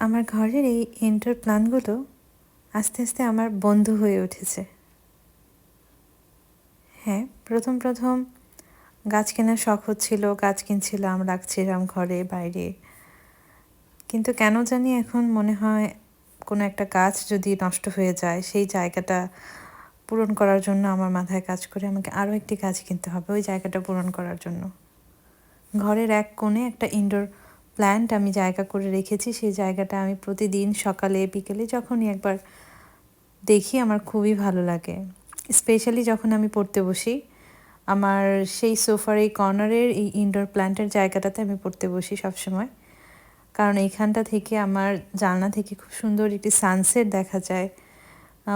আমার ঘরের এই ইনডোর প্ল্যান্টগুলো আস্তে আস্তে আমার বন্ধু হয়ে উঠেছে। হ্যাঁ, প্রথম গাছ কেনার শখ হচ্ছিল, গাছ কিনছিলাম, রাখছিলাম ঘরে বাইরে। কিন্তু কেন জানি এখন মনে হয় কোনো একটা গাছ যদি নষ্ট হয়ে যায়, সেই জায়গাটা পূরণ করার জন্য আমার মাথায় কাজ করে আমাকে আরও একটি গাছ কিনতে হবে ওই জায়গাটা পূরণ করার জন্য। ঘরের এক কোণে একটা ইনডোর প্ল্যান্ট আমি জায়গা করে রেখেছি। সেই জায়গাটা আমি প্রতিদিন সকালে বিকেলে যখনই একবার দেখি আমার খুবই ভালো লাগে। স্পেশালি যখন আমি পড়তে বসি, আমার সেই সোফার এই কর্নারের এই ইনডোর প্ল্যান্টের জায়গাটাতে আমি পড়তে বসি সবসময়। কারণ এইখানটা থেকে আমার জানলা থেকে খুব সুন্দর একটি সানসেট দেখা যায়।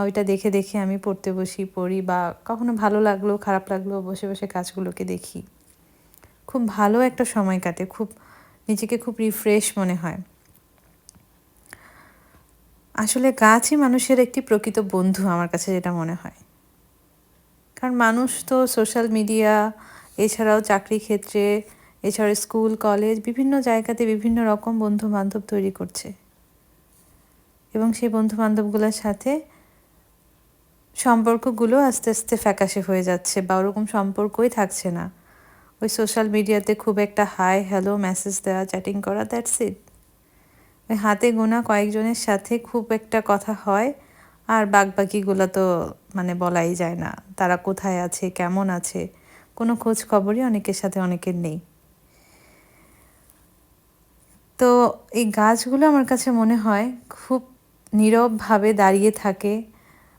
ওইটা দেখে দেখে আমি পড়তে বসি, পড়ি, বা কখনো ভালো লাগলো খারাপ লাগলো বসে বসে গাছগুলোকে দেখি। খুব ভালো একটা সময় কাটে, নিজেকে খুব রিফ্রেশ মনে হয়। আসলে গাছই মানুষের একটি প্রকৃত বন্ধু আমার কাছে যেটা মনে হয়। কারণ মানুষ তো সোশ্যাল মিডিয়া, এছাড়াও চাকরি ক্ষেত্রে, এছাড়াও স্কুল কলেজ বিভিন্ন জায়গাতে বিভিন্ন রকম বন্ধু বান্ধব তৈরি করছে, এবং সেই বন্ধু বান্ধবগুলোর সাথে সম্পর্কগুলো আস্তে আস্তে ফ্যাকাশে হয়ে যাচ্ছে, বা ওরকম সম্পর্কই থাকছে না। ওই সোশ্যাল মিডিয়াতে খুব একটা হাই হ্যালো মেসেজ দেওয়া, চ্যাটিং করা, দ্যাটস ইট। ওই হাতে গোনা কয়েকজনের সাথে খুব একটা কথা হয়, আর বাকিগুলো তো বলাই যায় না তারা কোথায় আছে, কেমন আছে, কোনো খোঁজ খবরই অনেকের সাথে অনেকের নেই। তো এই গাছগুলো আমার কাছে মনে হয় খুব নীরবভাবে দাঁড়িয়ে থাকে,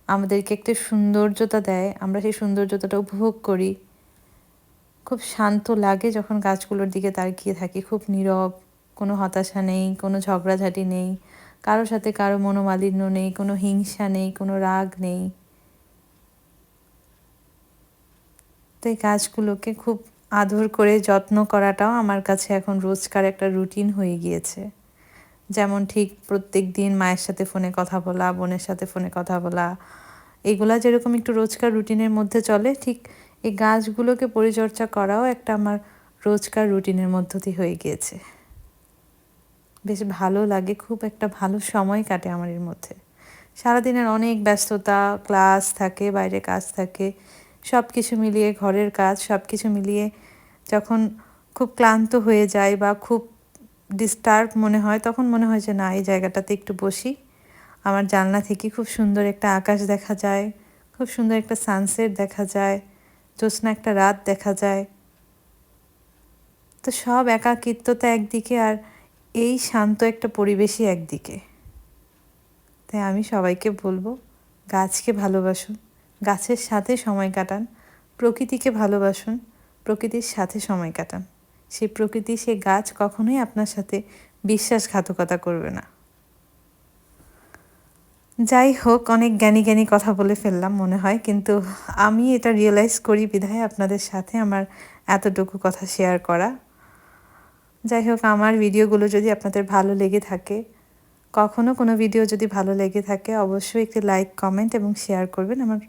আমাদেরকে একটা সৌন্দর্যতা দেয়, আমরা সেই সৌন্দর্যতাটা উপভোগ করি। খুব শান্ত লাগে যখন গাছগুলোর দিকে তাকিয়ে থাকি, খুব নীরব, কোনো হতাশা নেই, কোনো ঝগড়াঝাটি নেই, কারোর সাথে কারো মনোমালিন্য নেই, কোনো হিংসা নেই, কোনো রাগ নেই। তো এই গাছগুলোকে খুব আদর করে যত্ন করাটাও আমার কাছে এখন রোজকার একটা রুটিন হয়ে গিয়েছে। যেমন ঠিক প্রত্যেক দিন মায়ের সাথে ফোনে কথা বলা, বোনের সাথে ফোনে কথা বলা, এগুলা যেরকম একটু রোজকার রুটিনের মধ্যে চলে, ঠিক এই গাছগুলোকে পরিচর্যা করাও একটা আমার রোজকার রুটিনের মধ্য দিয়ে হয়ে গিয়েছে। বেশ ভালো লাগে, খুব একটা ভালো সময় কাটে আমার এর মধ্যে। সারাদিনের অনেক ব্যস্ততা, ক্লাস থাকে, বাইরে কাজ থাকে, সব কিছু মিলিয়ে, ঘরের কাজ সব কিছু মিলিয়ে যখন খুব ক্লান্ত হয়ে যায় বা খুব ডিস্টার্ব মনে হয়, তখন মনে হয় যে না, এই জায়গাটাতে একটু বসি। আমার জানলা থেকে খুব সুন্দর একটা আকাশ দেখা যায়, খুব সুন্দর একটা সানসেট দেখা যায়, জ্যোৎস্না একটা রাত দেখা যায়। তো সব একাকিত্বতা একদিকে, আর এই শান্ত একটা পরিবেশই একদিকে। তাই আমি সবাইকে বলবো, গাছকে ভালোবাসুন, গাছের সাথে সময় কাটান, প্রকৃতিকে ভালোবাসুন, প্রকৃতির সাথে সময় কাটান। সেই প্রকৃতি, সেই গাছ কখনোই আপনার সাথে বিশ্বাসঘাতকতা করবে না। যাই হোক, অনেক জ্ঞানী জ্ঞানী কথা বলে ফেললাম মনে হয়, কিন্তু আমি এটা রিয়েলাইজ করি বিধায় আপনাদের সাথে আমার এতটুকু কথা শেয়ার করা। যাই হোক, আমার ভিডিওগুলো যদি আপনাদের ভালো লেগে থাকে, কখনো কোনো ভিডিও যদি ভালো লেগে থাকে, অবশ্যই একটি লাইক, কমেন্ট এবং শেয়ার করবেন। আমার